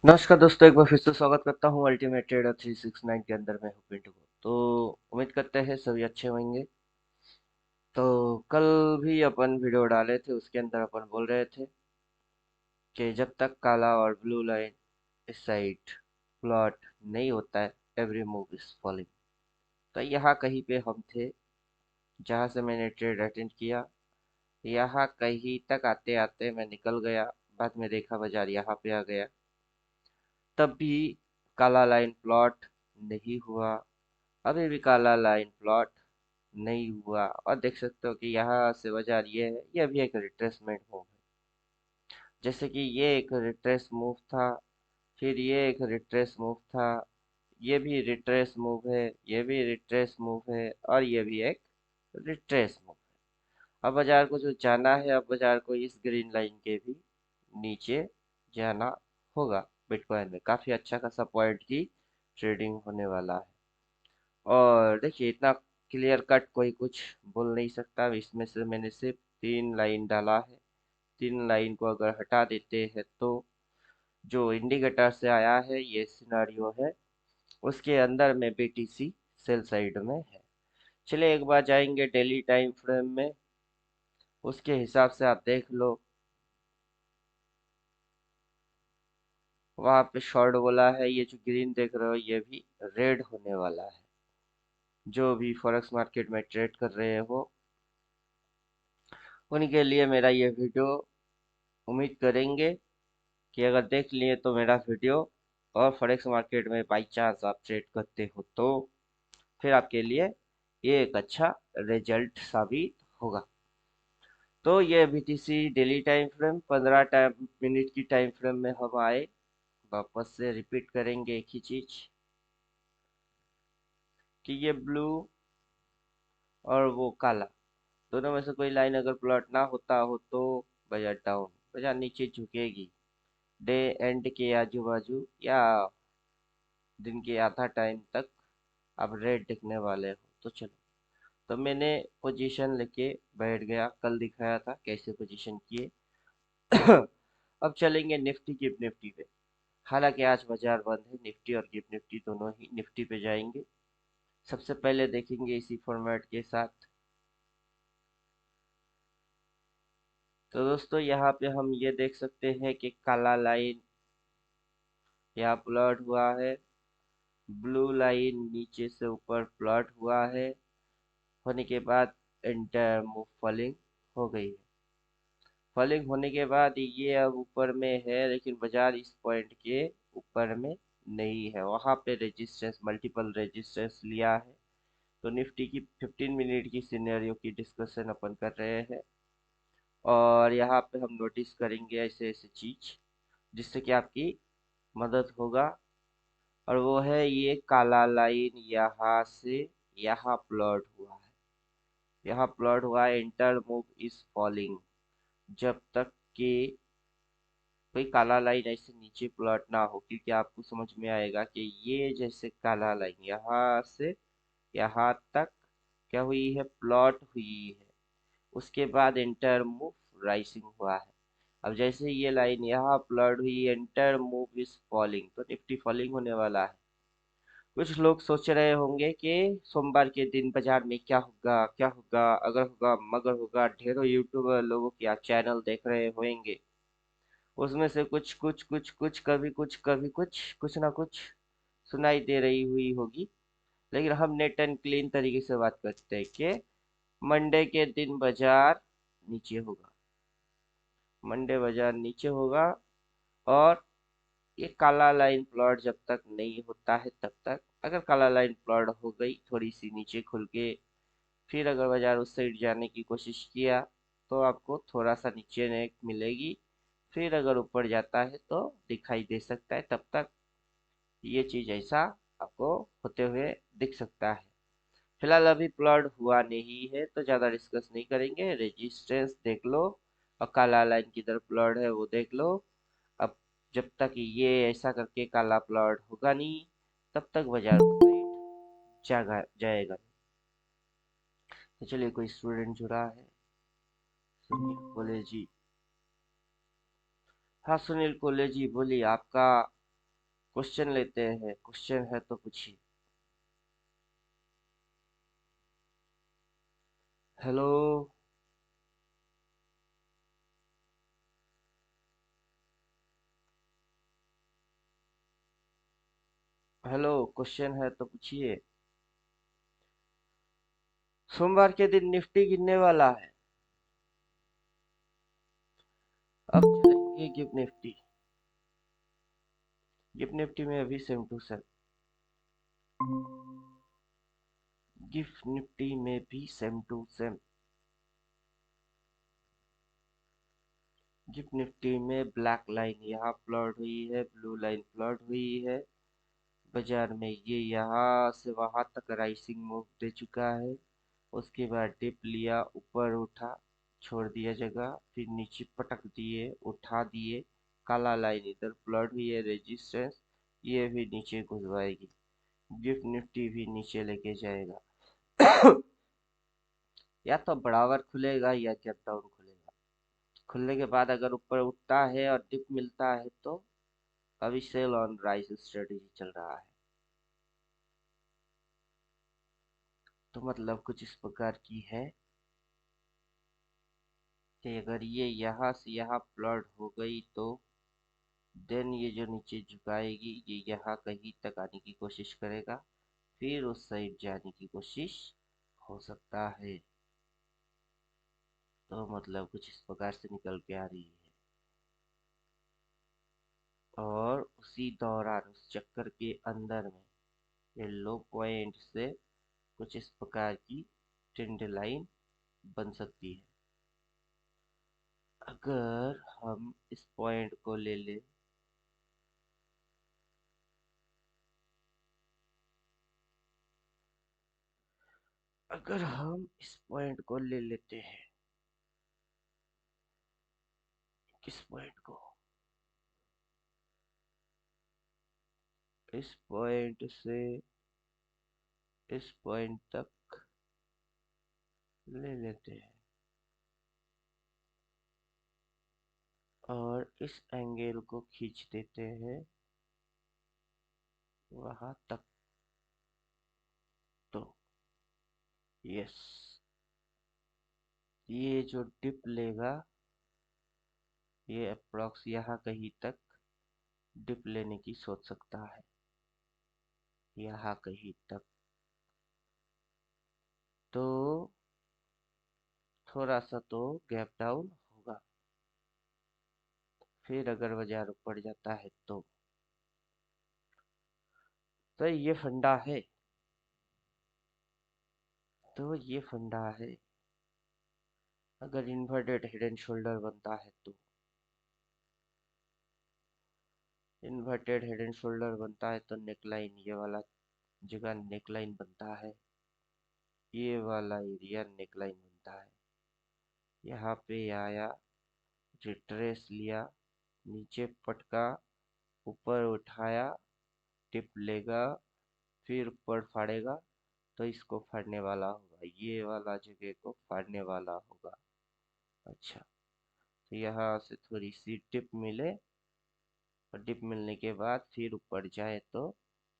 नमस्कार दोस्तों, एक बार फिर से स्वागत करता हूँ अल्टीमेट ट्रेडर 369 के अंदर। मैं हूँ पिंटू। तो उम्मीद करते हैं सभी अच्छे होंगे। तो कल भी अपन वीडियो डाले थे, उसके अंदर अपन बोल रहे थे कि जब तक काला और ब्लू लाइन इस साइड प्लॉट नहीं होता है, एवरी मूव इज फॉलिंग। तो यहाँ कहीं पे हम थे, जहाँ से मैंने ट्रेड अटेंड किया। यहाँ कहीं तक आते आते मैं निकल गया। बाद में देखा बाजार यहाँ पे आ गया, तब भी काला लाइन प्लॉट नहीं हुआ। अभी भी काला लाइन प्लॉट नहीं हुआ, और देख सकते हो कि यहाँ से बाजार ये है, ये भी एक रिट्रेसमेंट मूव है। जैसे कि ये एक रिट्रेस मूव था, फिर ये एक रिट्रेस मूव था, ये भी रिट्रेस मूव है, ये भी रिट्रेस मूव है, और ये भी एक रिट्रेस मूव है। अब बाजार को जो जाना है, अब बाजार को इस ग्रीन लाइन के भी नीचे जाना होगा। बिटकॉइन में काफी अच्छा खासा पॉइंट की ट्रेडिंग होने वाला है। और देखिए, इतना क्लियर कट कोई कुछ बोल नहीं सकता। इसमें से मैंने सिर्फ 3 लाइन डाला है। 3 लाइन को अगर हटा देते हैं तो जो इंडिकेटर से आया है ये सिनारियो है, उसके अंदर में बीटीसी सेल साइड में है। चलिए एक बार जाएंगे डेली टाइम फ्रेम में, उसके हिसाब से आप देख लो। वहां पे शॉर्ट बोला है, ये जो ग्रीन देख रहे हो ये भी रेड होने वाला है। जो भी फॉरेक्स मार्केट में ट्रेड कर रहे हो उनके लिए मेरा ये वीडियो, उम्मीद करेंगे कि अगर देख लिए तो मेरा वीडियो, और फॉरेक्स मार्केट में बाई चांस आप ट्रेड करते हो तो फिर आपके लिए ये एक अच्छा रिजल्ट साबित होगा। तो ये BTC daily time frame 15 minute की टाइम फ्रेम में हम आए। वापस से रिपीट करेंगे एक ही चीज, कि ये ब्लू और वो काला, दोनों में से कोई लाइन अगर प्लॉट ना होता हो तो बाजार डाउन, बाजार नीचे झुकेगी। डे एंड के आजू बाजू या दिन के आधा टाइम तक आप रेड दिखने वाले हो। तो चलो, तो मैंने पोजीशन लेके बैठ गया, कल दिखाया था कैसे पोजीशन किए। अब चलेंगे निफ्टी गिफ्ट निफ्टी पे। हालांकि आज बाजार बंद है, निफ्टी और गिफ्ट निफ्टी दोनों ही निफ्टी पे जाएंगे। सबसे पहले देखेंगे इसी फॉर्मेट के साथ। तो दोस्तों यहाँ पे हम ये देख सकते हैं कि काला लाइन यहाँ प्लॉट हुआ है, ब्लू लाइन नीचे से ऊपर प्लॉट हुआ है, होने के बाद एंटर मूव फॉलिंग हो गई है। फॉलिंग होने के बाद ये अब ऊपर में है, लेकिन बाजार इस पॉइंट के ऊपर में नहीं है। वहां पे रेजिस्टेंस, मल्टीपल रेजिस्टेंस लिया है। तो निफ्टी की 15 मिनट की सिनेरियो की डिस्कशन अपन कर रहे हैं, और यहाँ पे हम नोटिस करेंगे ऐसे ऐसे चीज जिससे कि आपकी मदद होगा। और वो है ये काला लाइन यहाँ से यहाँ प्लॉट हुआ है, यहाँ प्लॉट हुआ है, इंटर मूव इज फॉलिंग। जब तक कि कोई काला लाइन ऐसे नीचे प्लॉट ना हो, क्योंकि आपको समझ में आएगा कि ये जैसे काला लाइन यहाँ से यहाँ तक क्या हुई है, प्लॉट हुई है। उसके बाद इंटर मूव राइसिंग हुआ है। अब जैसे ये लाइन यहाँ प्लॉट हुई, इंटर मूव इज फॉलिंग, तो निफ्टी फॉलिंग होने वाला है। कुछ लोग सोच रहे होंगे कि सोमवार के दिन बाजार में क्या होगा, क्या होगा, अगर होगा मगर होगा। ढेरों यूट्यूबर लोगों के आप चैनल देख रहे होंगे, उसमें से कुछ कुछ कुछ कुछ कभी कुछ कभी कुछ कुछ ना कुछ सुनाई दे रही हुई होगी। लेकिन हम नेट एंड क्लीन तरीके से बात करते हैं कि मंडे के दिन बाजार नीचे होगा, मंडे बाजार नीचे होगा। और ये काला लाइन प्लॉट जब तक नहीं होता है तब तक, अगर काला लाइन प्लॉट हो गई थोड़ी सी नीचे खुल के, फिर अगर बाजार उस साइड जाने की कोशिश किया तो आपको थोड़ा सा नीचे नेक मिलेगी। फिर अगर ऊपर जाता है तो दिखाई दे सकता है। तब तक ये चीज ऐसा आपको होते हुए दिख सकता है। फिलहाल अभी प्लॉट हुआ नहीं है तो ज्यादा डिस्कस नहीं करेंगे। रेजिस्टेंस देख लो, और काला लाइन किधर प्लॉट है वो देख लो। अब जब तक ये ऐसा करके काला प्लॉट होगा नहीं, तब तक बाजार जागा जाएगा नहीं। तो चलिए, कोई स्टूडेंट जुड़ा है, सुनील कोले जी। हाँ सुनील कोले जी, बोलिए आपका क्वेश्चन लेते हैं, क्वेश्चन है तो पूछिए। हेलो। हेलो, क्वेश्चन है तो पूछिए। सोमवार के दिन निफ्टी गिरने वाला है। अब चलेंगे गिफ्ट निफ्टी। गिफ्ट निफ्टी में अभी same to same. GIFT Nifty में भी same to same. GIFT Nifty में ब्लैक लाइन यहाँ प्लॉट हुई है, ब्लू लाइन प्लॉट हुई है। बाजार में ये यहाँ से वहां तक राइसिंग मूव दे चुका है। उसके बाद डिप लिया, ऊपर उठा, छोड़ दिया जगह, फिर नीचे पटक दिए, उठा दिए। काला लाइन इधर प्लॉट हुई है, रेजिस्टेंस। ये भी नीचे घुसवाएगी। गिफ्ट निफ्टी भी नीचे लेके जाएगा। या तो बराबर खुलेगा या गैप डाउन खुलेगा। खुलने के बाद अगर ऊपर उठता है और डिप मिलता है तो अभी सेल ऑन राइज स्ट्रेटेजी चल रहा है। तो मतलब कुछ इस प्रकार की है कि अगर ये यहाँ से यहाँ प्लॉट हो गई तो देन ये जो नीचे झुकाएगी ये यहाँ कहीं तक आने की कोशिश करेगा, फिर उस साइड जाने की कोशिश हो सकता है। तो मतलब कुछ इस प्रकार से निकल के आ रही है। और उसी दौरान उस चक्कर के अंदर में ये लो पॉइंट से कुछ इस प्रकार की ट्रेंड लाइन बन सकती है। अगर हम इस पॉइंट को ले ले, अगर हम इस पॉइंट को ले लेते हैं, किस पॉइंट को, इस पॉइंट से इस पॉइंट तक ले लेते हैं और इस एंगल को खींच देते हैं वहां तक, तो यस, ये जो डिप लेगा ये अप्रोक्स यहाँ कहीं तक डिप लेने की सोच सकता है, यहाँ कहीं तक। तो थोड़ा सा तो गैप डाउन होगा। फिर अगर बाजार ऊपर जाता है तो ये फंडा है। तो ये फंडा है। अगर इन्वर्टेड हेड एंड शोल्डर बनता है तो, इन्वर्टेड हेड एंड शोल्डर बनता है तो नेकलाइन, ये वाला जगह नेकलाइन बनता है, ये वाला एरिया नेकलाइन बनता है। यहाँ पे आया, रिट्रेस लिया, नीचे पटका, ऊपर उठाया, टिप लेगा, फिर ऊपर फाड़ेगा, तो इसको फाड़ने वाला होगा, ये वाला जगह को फाड़ने वाला होगा। अच्छा, तो यहाँ से थोड़ी सी टिप मिले और डिप मिलने के बाद फिर ऊपर जाए तो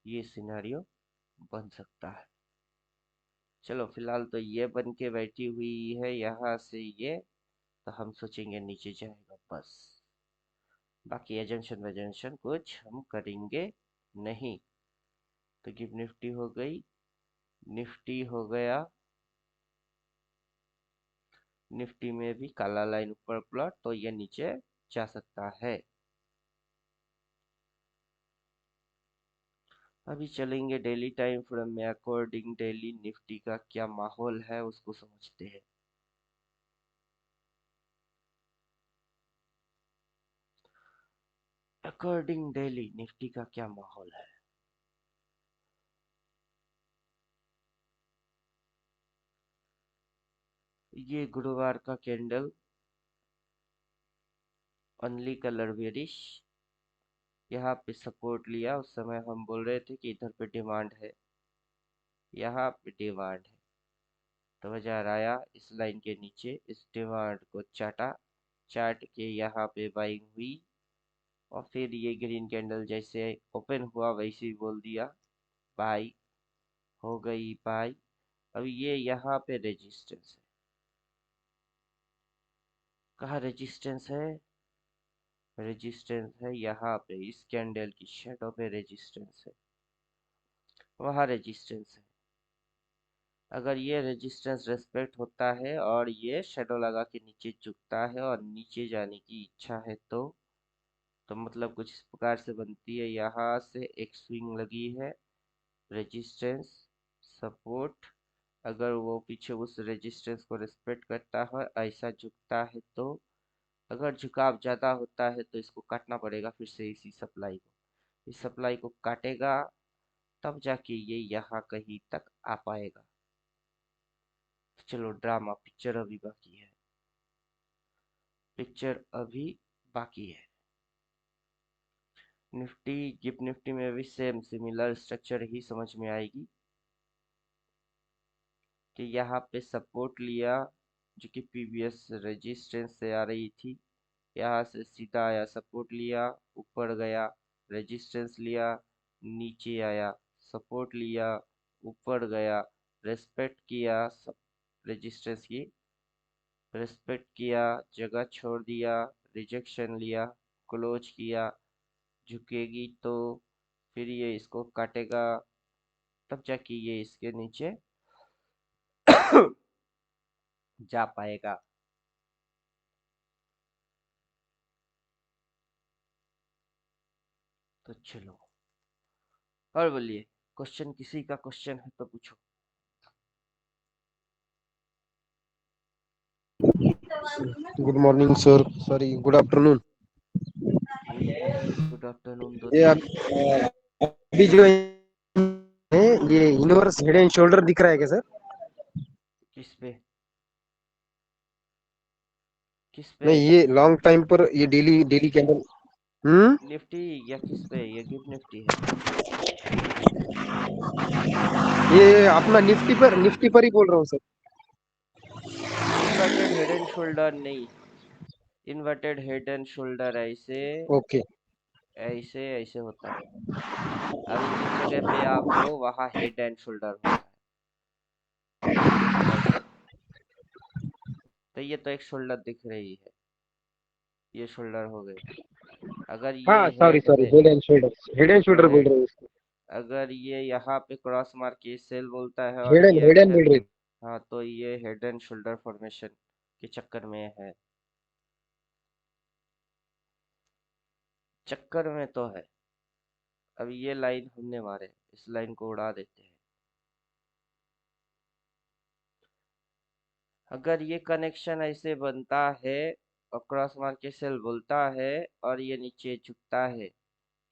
ये सिनेरियो बन सकता है। चलो फिलहाल तो ये बन के बैठी हुई है यहाँ से ये, तो हम सोचेंगे नीचे जाएगा बस। बाकी एजम्पशन वेजम्पशन कुछ हम करेंगे नहीं। तो गिफ्ट निफ्टी हो गई, निफ्टी हो गया। निफ्टी में भी काला लाइन ऊपर प्लॉट, तो ये नीचे जा सकता है। अभी चलेंगे डेली टाइम फ्रेम में। अकॉर्डिंग डेली निफ्टी का क्या माहौल है उसको समझते हैं। अकॉर्डिंग डेली निफ्टी का क्या माहौल है। ये गुरुवार का कैंडल ओनली कलर बेरिश, यहाँ पे सपोर्ट लिया। उस समय हम बोल रहे थे कि इधर पे डिमांड है, यहाँ पे डिमांड है। तो बाजार आया इस लाइन के नीचे, इस डिमांड को चाटा, चाट के यहाँ पे बाइंग हुई, और फिर ये ग्रीन कैंडल जैसे ओपन हुआ वैसे ही बोल दिया बाई, हो गई बाई। अब ये यहाँ पे रेजिस्टेंस है, कहाँ रेजिस्टेंस है? रेजिस्टेंस है यहाँ पे, इस कैंडल की शेडो पे रेजिस्टेंस है, वहाँ रेजिस्टेंस है। अगर ये रेजिस्टेंस रेस्पेक्ट होता है और ये शेडो लगा के नीचे झुकता है और नीचे जाने की इच्छा है तो मतलब कुछ इस प्रकार से बनती है। यहाँ से एक स्विंग लगी है, रेजिस्टेंस, सपोर्ट। अगर वो पीछे उस रेजिस्टेंस को रिस्पेक्ट करता है, ऐसा झुकता है तो अगर झुकाव ज़्यादा होता है तो इसको काटना पड़ेगा फिर से इसी सप्लाई को। इस सप्लाई को काटेगा तब जाके ये यहाँ कहीं तक आ पाएगा। चलो ड्रामा पिक्चर अभी बाकी है, पिक्चर अभी बाकी है। निफ्टी गिफ्ट निफ्टी में भी सेम सिमिलर स्ट्रक्चर ही समझ में आएगी कि यहाँ पे सपोर्ट लिया जो कि प्रीवियस रेजिस्टेंस से आ रही थी, यहाँ से सीधा आया, सपोर्ट लिया, ऊपर गया, रेजिस्टेंस लिया, नीचे आया, सपोर्ट लिया, ऊपर गया, रेस्पेक्ट किया रेजिस्टेंस की, रेस्पेक्ट किया, जगह छोड़ दिया, रिजेक्शन लिया, क्लोज किया, झुकेगी तो फिर ये इसको काटेगा, तब जाके ये इसके नीचे जा पाएगा। तो चलो और बोलिए, क्वेश्चन किसी का क्वेश्चन है तो पूछो। Good morning sir, sorry good afternoon. Good afternoon ये दोस्त। अभी जो है ये यूनिवर्स हेड एंड शोल्डर दिख रहा है क्या सर? किस पे? किस पे? नहीं, ये लॉन्ग टाइम पर ये डेली डेली कैंडल। हम्म। निफ्टी या किस पे? ये गिफ्ट निफ्टी है। ये अपना निफ्टी पर ही बोल रहा हूँ sir. Inverted head and shoulder नहीं, इन्वर्टेड हेड एंड शोल्डर ऐसे ओके। ऐसे ऐसे होता है। अभी जिस जगह पे आप हो वहाँ हेड एंड शोल्डर होता है ऐसे। तो ये तो एक शोल्डर दिख रही है, ये शोल्डर हो गई। अगर ये हाँ सॉरी हेड सॉरी, है, हेड एंड शोल्डर बोल हेड, रहे हो उसको। अगर ये यहाँ पे क्रॉस मार के सेल बोलता है और ये हेड एंड अगर, बोल रहे हाँ तो ये हेड एंड शोल्डर फॉर्मेशन के चक्कर में है, चक्कर में तो है। अब ये लाइन हमने मारे, इस लाइन को उड़ा देते हैं। अगर ये कनेक्शन ऐसे बनता है और क्रॉस मार के सेल बोलता है और ये नीचे झुकता है,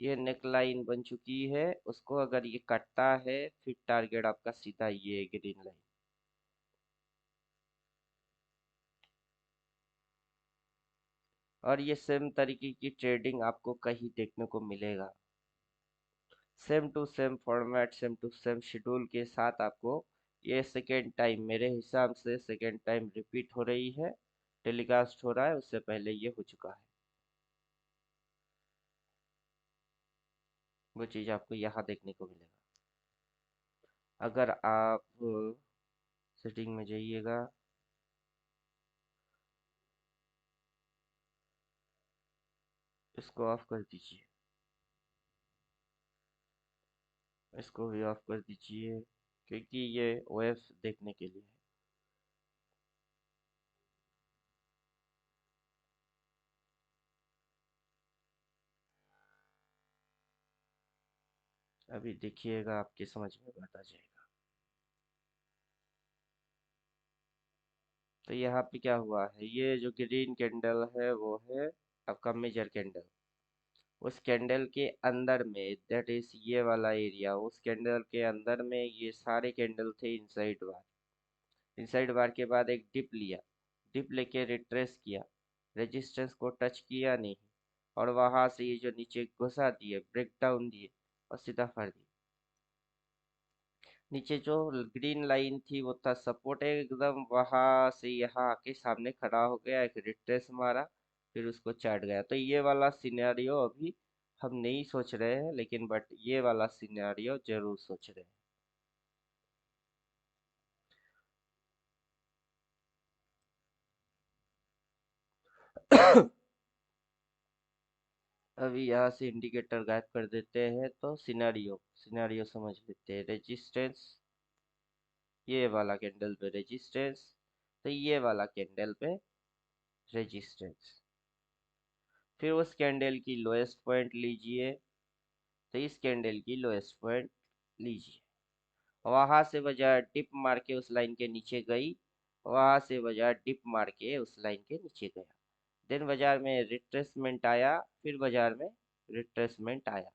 ये नेक लाइन बन चुकी है। उसको अगर ये कटता है फिर टारगेट आपका सीधा ये ग्रीन लाइन। और ये सेम तरीके की ट्रेडिंग आपको कहीं देखने को मिलेगा, same to same format, same to same schedule के साथ आपको। ये सेकेंड टाइम, मेरे हिसाब से सेकेंड टाइम रिपीट हो रही है, टेलीकास्ट हो रहा है, उससे पहले ये हो चुका है। वो चीज़ आपको यहाँ देखने को मिलेगा। अगर आप सेटिंग में जाइएगा, इसको ऑफ कर दीजिए, इसको भी ऑफ कर दीजिए, क्योंकि ये ओएफ देखने के लिए है। अभी देखिएगा, आपके समझ में बात आ जाएगा। तो यहाँ पे क्या हुआ है, ये जो ग्रीन कैंडल है वो है आपका मेजर कैंडल। उस कैंडल के अंदर में, दैट इज ये वाला एरिया, उस कैंडल के अंदर में ये सारे कैंडल थे इनसाइड बार। इनसाइड बार के बाद एक डिप लिया, डिप लेके रिट्रेस किया, रेजिस्टेंस को टच किया नहीं, और वहां से ये जो नीचे घुसा दिए, ब्रेक डाउन दिए और सीधा फाड़ दिए। नीचे जो ग्रीन लाइन थी वो था सपोर्ट एकदम, वहां से यहाँ आके सामने खड़ा हो गया, एक रिट्रेस मारा, फिर उसको चाट गया। तो ये वाला सिनेरियो अभी हम नहीं सोच रहे हैं, लेकिन बट ये वाला सिनेरियो जरूर सोच रहे हैं। अभी यहाँ से इंडिकेटर गायब कर देते हैं, तो सिनेरियो सिनेरियो समझ लेते हैं। रेजिस्टेंस, ये वाला कैंडल पे रेजिस्टेंस, तो ये वाला कैंडल पे रेजिस्टेंस। फिर उस कैंडल की लोएस्ट पॉइंट लीजिए, तो इस कैंडल की लोएस्ट पॉइंट लीजिए। वहां से बाजार डिप मार के उस लाइन के नीचे गई, वहां से बाजार डिप मार के उस लाइन के नीचे गया। देन बाजार में रिट्रेसमेंट आया, फिर बाजार में रिट्रेसमेंट आया।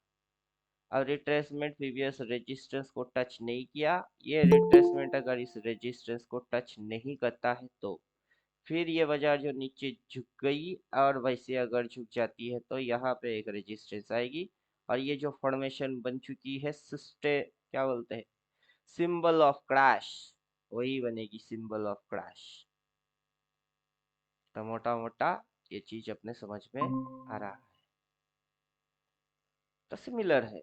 अब रिट्रेसमेंट प्रीवियस रेजिस्टेंस को टच नहीं किया। ये रिट्रेसमेंट अगर इस रेजिस्टेंस को टच नहीं करता है तो फिर ये बाजार जो नीचे झुक गई, और वैसे अगर झुक जाती है तो यहाँ पे एक रेजिस्टेंस आएगी। और ये जो फॉर्मेशन बन चुकी है सिस्टे क्या बोलते हैं, सिंबल ऑफ क्रैश, वही बनेगी सिंबल ऑफ क्रैश। तो मोटा मोटा ये चीज अपने समझ में आ रहा है, तो सिमिलर है।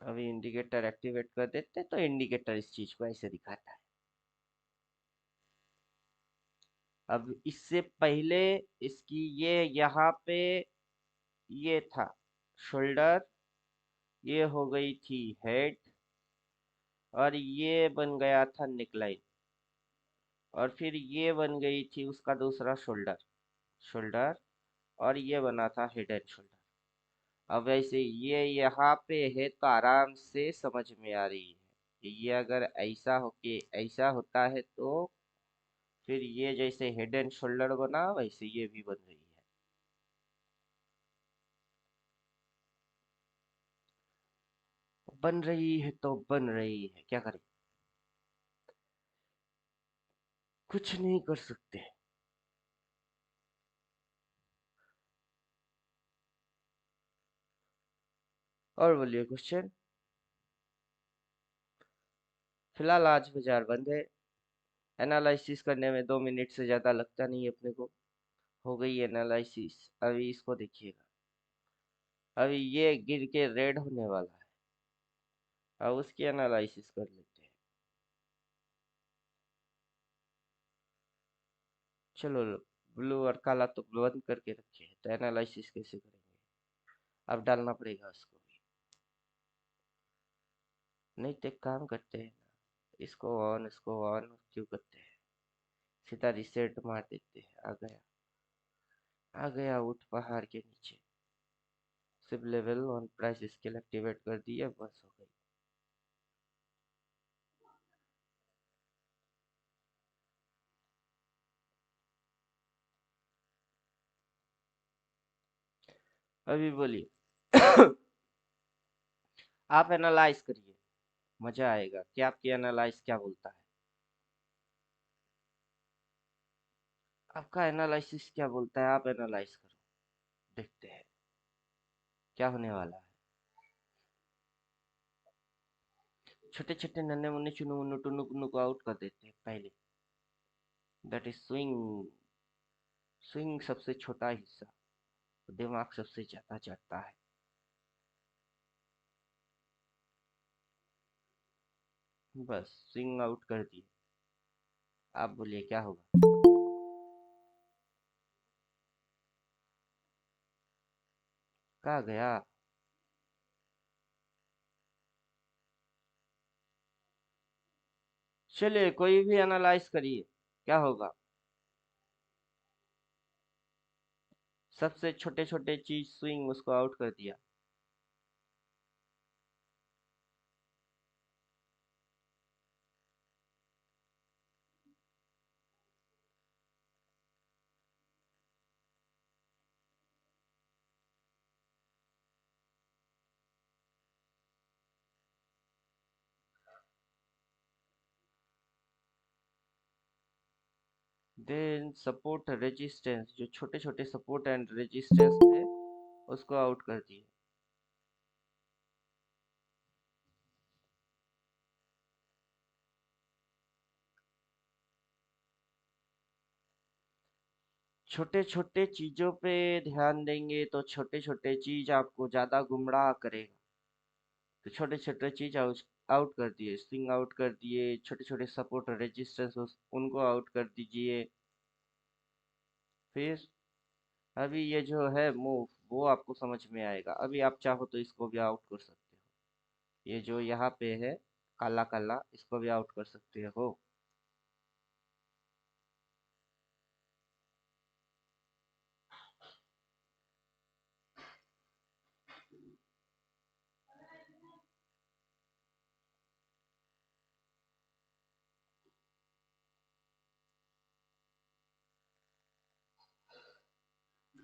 अभी इंडिकेटर एक्टिवेट कर देते, तो इंडिकेटर इस चीज को ऐसे दिखाता है। अब इससे पहले इसकी ये यहाँ पे ये था शोल्डर, ये हो गई थी हेड, और ये बन गया था नेकलाइन, और फिर ये बन गई थी उसका दूसरा शोल्डर, शोल्डर, और ये बना था हेड एंड शोल्डर। अब ऐसे ये यहाँ पे है तो आराम से समझ में आ रही है कि ये अगर ऐसा हो के ऐसा होता है तो फिर ये जैसे हेड एंड शोल्डर बना वैसे ये भी बन रही है। बन रही है तो बन रही है, क्या करें, कुछ नहीं कर सकते। और बोलिए क्वेश्चन। फिलहाल आज बाजार बंद है। एनालिसिस करने में 2 मिनट से ज्यादा लगता नहीं है अपने को। हो गई एनालिसिस। अभी इसको देखिएगा, अभी ये गिर के रेड होने वाला है। अब उसकी एनालिसिस कर लेते हैं। चलो, ब्लू और काला तो बंद करके रखे हैं, तो एनालिसिस कैसे करेंगे। अब डालना पड़ेगा उसको भी। नहीं तो एक काम करते हैं ना, इसको ऑन क्यों करते हैं, सीधा रिसेट मार देते हैं। आ गया उठ पहाड़ के नीचे। सिर्फ level on price scale activate कर दिया, बस हो गई। अभी बोलिए। आप एनालाइज करिए, मजा आएगा कि आपकी एनालाइज क्या बोलता है। आपका एनालिसिस क्या बोलता है, आप एनालाइज करो, देखते हैं क्या होने वाला है। छोटे छोटे नन्हे मुन्ने चुनु मुन्नू टुन्नु कुन्नु को आउट कर देते हैं पहले। That is swing. स्विंग सबसे छोटा हिस्सा, दिमाग सबसे ज्यादा चढ़ता है। बस स्विंग आउट कर दिए। आप बोलिए क्या होगा। कहाँ गया। चलिए कोई भी एनालाइज करिए, क्या होगा। सबसे छोटे छोटे चीज स्विंग उसको आउट कर दिया। देन सपोर्ट रेजिस्टेंस, जो छोटे छोटे सपोर्ट एंड रेजिस्टेंस थे उसको आउट कर दिए। छोटे छोटे चीजों पे ध्यान देंगे तो छोटे छोटे चीज आपको ज्यादा गुमराह करेगा। तो छोटे छोटे चीज आउट कर दिए, स्विंग आउट कर दिए, छोटे छोटे सपोर्ट और रेजिस्टेंस उनको आउट कर दीजिए। फिर अभी ये जो है मूव वो आपको समझ में आएगा। अभी आप चाहो तो इसको भी आउट कर सकते हो, ये जो यहाँ पे है काला काला, इसको भी आउट कर सकते हो।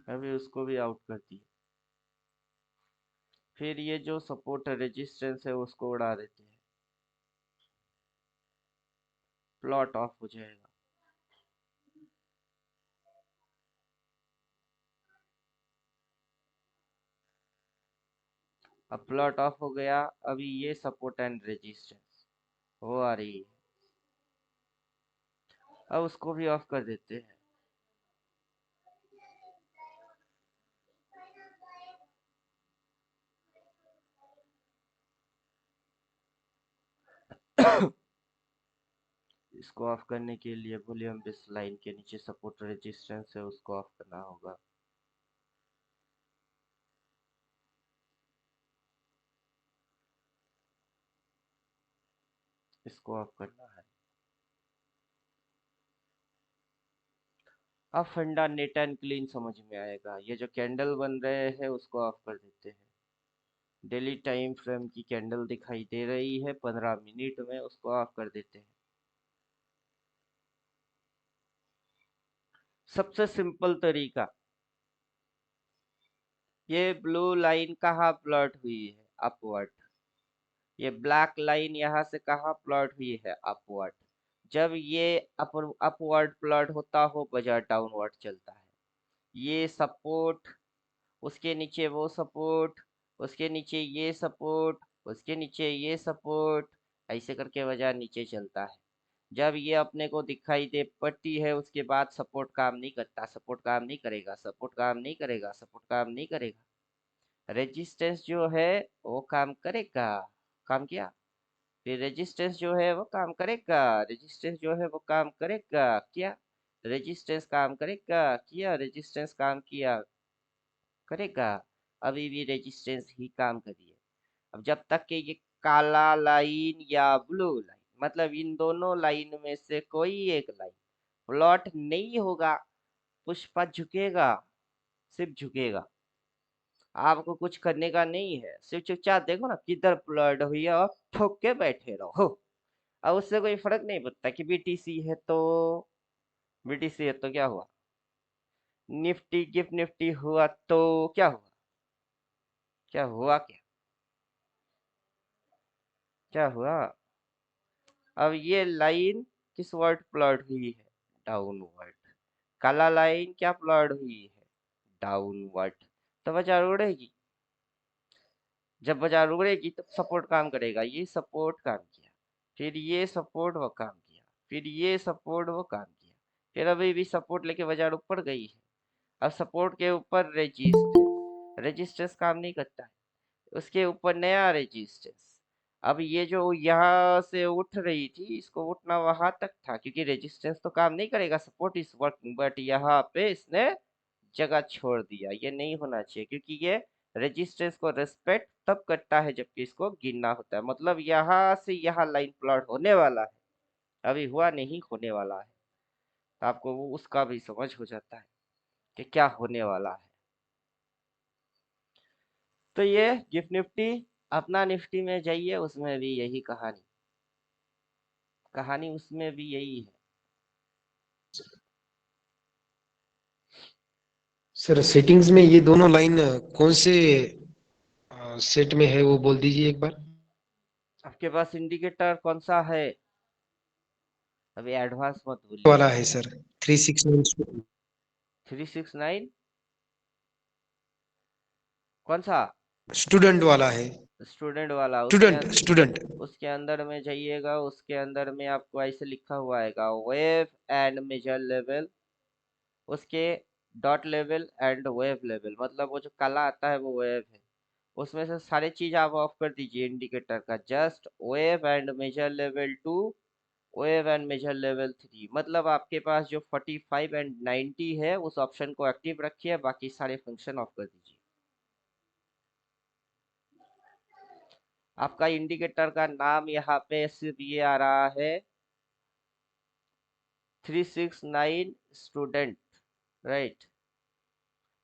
अभी उसको भी आउट कर दिए। फिर ये जो सपोर्ट रेजिस्टेंस है उसको उड़ा देते हैं, प्लॉट ऑफ हो जाएगा। अब प्लॉट ऑफ हो गया। अभी ये सपोर्ट एंड रेजिस्टेंस वो आ रही है, अब उसको भी ऑफ कर देते हैं। इसको ऑफ करने के लिए वॉल्यूम बेस लाइन के नीचे सपोर्ट रेजिस्टेंस है उसको ऑफ करना होगा। इसको ऑफ करना है। अब फंडा नेट एंड क्लीन समझ में आएगा। ये जो कैंडल बन रहे हैं उसको ऑफ कर देते हैं। डेली टाइम फ्रेम की कैंडल दिखाई दे रही है 15 मिनट में, उसको ऑफ कर देते हैं। सबसे सिंपल तरीका, ये ब्लू लाइन कहाँ प्लॉट हुई है? अपवर्ड। ये ब्लैक लाइन यहाँ से कहाँ प्लॉट हुई है? अपवर्ड। जब ये अपवर्ड प्लॉट होता हो बाजार डाउनवर्ड चलता है। ये सपोर्ट, उसके नीचे वो सपोर्ट, उसके नीचे ये सपोर्ट, उसके नीचे ये सपोर्ट, ऐसे करके बाजार नीचे चलता है। जब ये अपने को दिखाई दे पट्टी है उसके बाद सपोर्ट काम नहीं करता, सपोर्ट काम नहीं करेगा, सपोर्ट काम नहीं करेगा, सपोर्ट काम नहीं करेगा। रेजिस्टेंस जो है वो काम करेगा। काम किया। फिर रेजिस्टेंस जो है वो काम करेगा। रेजिस्टेंस जो है वो काम करेगा। क्या? रेजिस्टेंस काम करेगा। किया? रेजिस्टेंस काम किया। करेगा। अभी भी रेजिस्टेंस ही काम करिए। अब जब तक कि ये काला लाइन या ब्लू लाइन, मतलब इन दोनों लाइन में से कोई एक लाइन प्लॉट नहीं होगा, पुष्पा झुकेगा, सिर्फ झुकेगा। आपको कुछ करने का नहीं है, सिर्फ चुपचाप देखो ना किधर प्लॉट हुई है और ठोक के बैठे रहो। अब उससे कोई फर्क नहीं पड़ता कि बीटीसी है तो, बीटीसी है तो क्या हुआ, निफ्टी गिफ्ट निफ्टी हुआ तो क्या हुआ, क्या हुआ, क्या क्या हुआ। अब ये लाइन किस वर्ड प्लॉट हुई है? डाउनवर्ड। काला लाइन क्या प्लॉट हुई है? डाउनवर्ड। तो बाजार उड़ेगी। जब बाजार उड़ेगी तो सपोर्ट काम करेगा। ये सपोर्ट काम किया, फिर ये सपोर्ट वो काम किया, फिर ये सपोर्ट वो काम किया, फिर अभी भी सपोर्ट लेके बाजार ऊपर गई है। अब सपोर्ट के ऊपर रेजिस्टेंस, रेजिस्टेंस काम नहीं करता है, उसके ऊपर नया रेजिस्टेंस। अब ये जो यहाँ से उठ रही थी इसको उठना वहां तक था क्योंकि रेजिस्टेंस तो काम नहीं करेगा, सपोर्ट इज वर्किंग, बट यहाँ पे इसने जगह छोड़ दिया। ये नहीं होना चाहिए क्योंकि ये रेजिस्टेंस को रेस्पेक्ट तब करता है जबकि इसको गिनना होता है। मतलब यहाँ से यहाँ लाइन प्लॉट होने वाला है, अभी हुआ नहीं, होने वाला है। तो आपको वो उसका भी समझ हो जाता है कि क्या होने वाला है। तो ये गिफ्ट निफ्टी, अपना निफ्टी में जाइए, उसमें भी यही कहानी, कहानी उसमें भी यही है। सर सेटिंग्स में ये दोनों लाइन कौन से सेट में है वो बोल दीजिए एक बार। आपके पास इंडिकेटर कौन सा है? अभी एडवांस मत वाला बोलिएगा। है सर 369। 369 कौन सा? स्टूडेंट वाला है। स्टूडेंट वाला। Student student. उसके अंदर में जाइएगा, उसके अंदर में आपको ऐसे लिखा हुआ आएगा वेव एंड मेजर लेवल। उसके dot level and wave level, मतलब वो जो काला आता है वो वेव है। उसमें से सारी चीज आप ऑफ कर दीजिए इंडिकेटर का, just wave and major level 2, wave and major level 3। मतलब आपके पास जो 45 एंड 90 है उस ऑप्शन को एक्टिव रखिए, बाकी सारे फंक्शन ऑफ कर दीजिए। आपका इंडिकेटर का नाम यहाँ पे सिर्फ ये आ रहा है 369 स्टूडेंट, राइट।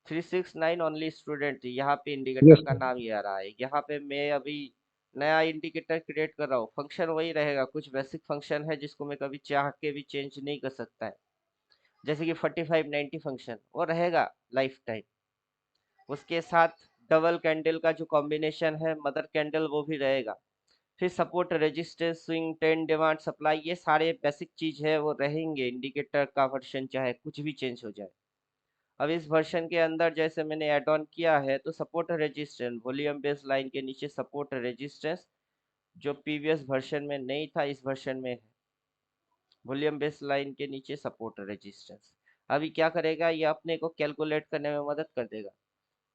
369 ओनली स्टूडेंट, यहाँ पे इंडिकेटर यस का सर। नाम ये आ रहा है। यहाँ पे मैं अभी नया इंडिकेटर क्रिएट कर रहा हूँ, फंक्शन वही रहेगा, कुछ बेसिक फंक्शन है जिसको मैं कभी चाह के भी चेंज नहीं कर सकता है, जैसे कि 45 90 फंक्शन वो रहेगा लाइफ टाइम। उसके साथ डबल कैंडल का जो कॉम्बिनेशन है मदर कैंडल वो भी रहेगा। फिर support, resistance, swing, ten, demand, supply, ये सारे बेसिक चीज है वो रहेंगे। इंडिकेटर का वर्जन चाहे कुछ भी चेंज हो जाए। अब इस वर्जन के अंदर जैसे मैंने ऐड ऑन किया है तो support resistance, volume base line के नीचे सपोर्ट रेजिस्टेंस, जो प्रीवियस वर्जन में नहीं था इस वर्जन में है। वॉल्यूम बेस लाइन के नीचे सपोर्ट रेजिस्टेंस। अभी क्या करेगा ये, अपने को कैलकुलेट करने में मदद कर देगा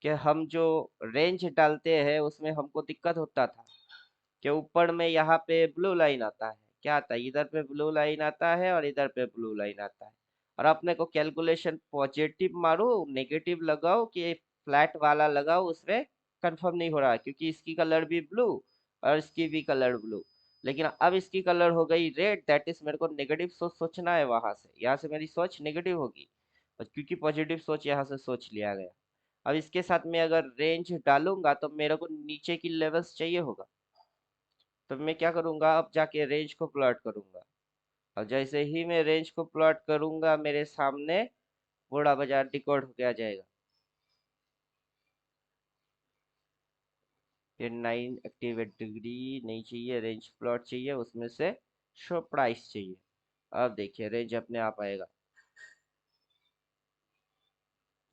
कि हम जो रेंज डालते हैं उसमें हमको दिक्कत होता था कि ऊपर में यहाँ पे ब्लू लाइन आता है, क्या आता है, इधर पे ब्लू लाइन आता है और इधर पे ब्लू लाइन आता है। और अपने को कैलकुलेशन पॉजिटिव मारो नेगेटिव लगाओ कि फ्लैट वाला लगाओ, उसमें कंफर्म नहीं हो रहा है, क्योंकि इसकी कलर भी ब्लू और इसकी भी कलर ब्लू। लेकिन अब इसकी कलर हो गई रेड, दैट इज मेरे को नेगेटिव सोच सोचना है, वहां से यहाँ से मेरी सोच नेगेटिव होगी, और क्योंकि पॉजिटिव सोच यहाँ से सोच लिया गया। अब इसके साथ में अगर रेंज डालूंगा तो मेरे को नीचे की लेवल्स चाहिए होगा, तो मैं क्या करूंगा, अब जाके रेंज को प्लॉट करूंगा। और जैसे ही मैं रेंज को प्लॉट करूंगा मेरे सामने बड़ा बाजार डिकोड होके आ जाएगा। ये 9 एक्टिवेट डिग्री नहीं चाहिए, रेंज प्लॉट चाहिए, उसमें से शो प्राइस चाहिए। अब देखिए रेंज अपने आप आएगा।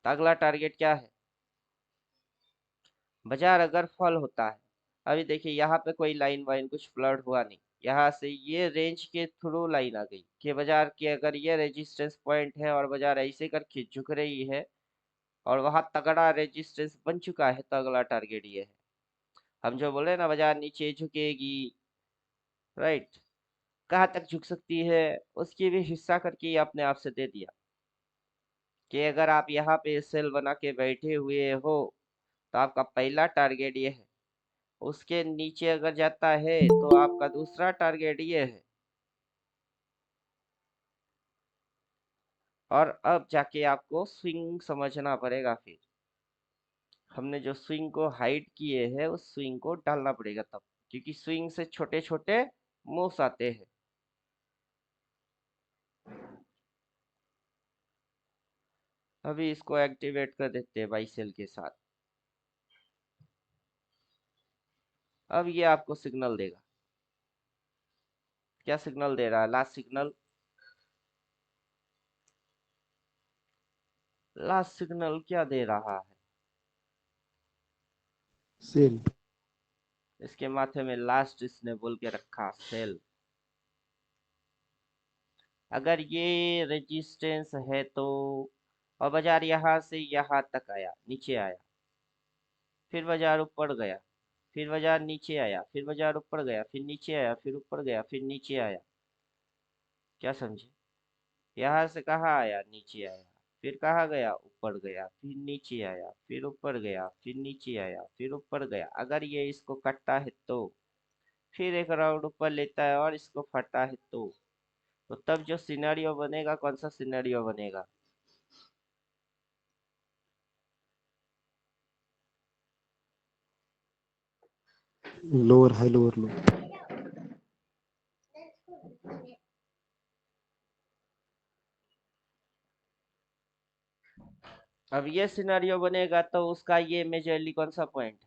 तो अगला टारगेट क्या है, बाजार अगर फॉल होता है, अभी देखिए यहाँ पे कोई लाइन वाइन कुछ प्लॉट हुआ नहीं, यहाँ से ये रेंज के थ्रू लाइन आ गई कि बाजार की अगर ये रेजिस्टेंस पॉइंट है और बाजार ऐसे करके झुक रही है और वहां तगड़ा रेजिस्टेंस बन चुका है, तो अगला टारगेट ये है। हम जो बोले ना बाजार नीचे झुकेगी, राइट, कहाँ तक झुक सकती है उसकी भी हिस्सा करके ये अपने आप से दे दिया कि अगर आप यहाँ पे सेल बना के बैठे हुए हो तो आपका पहला टारगेट ये है, उसके नीचे अगर जाता है तो आपका दूसरा टारगेट ये है। और अब जाके आपको स्विंग समझना पड़ेगा, फिर हमने जो स्विंग को हाइड किए हैं उस स्विंग को डालना पड़ेगा तब, क्योंकि स्विंग से छोटे छोटे मूव्स आते हैं। अभी इसको एक्टिवेट कर देते हैं बाई सेल के साथ। अब ये आपको सिग्नल देगा, क्या सिग्नल दे रहा है, लास्ट सिग्नल। लास्ट सिग्नल क्या दे रहा है, सेल। इसके माथे में लास्ट इसने बोल के रखा सेल। अगर ये रेजिस्टेंस है तो, और बाजार यहाँ से यहाँ तक आया, नीचे आया, फिर बाजार ऊपर गया, फिर बाजार नीचे आया, फिर बाजार ऊपर गया, फिर नीचे आया, फिर ऊपर गया, फिर नीचे आया, क्या समझे, यहाँ से कहाँ आया, नीचे आया, फिर कहाँ गया, ऊपर गया, फिर नीचे आया, फिर ऊपर गया, फिर नीचे आया, फिर ऊपर गया। अगर ये इसको कटता है फिर एक राउंड ऊपर लेता है और इसको फटता है तो तब जो सिनेरियो बनेगा, कौन सा सिनेरियो बनेगा, लोअर हाई लोअर लो। अब ये सिनेरियो बनेगा तो उसका ये मेजरली कौन सा पॉइंट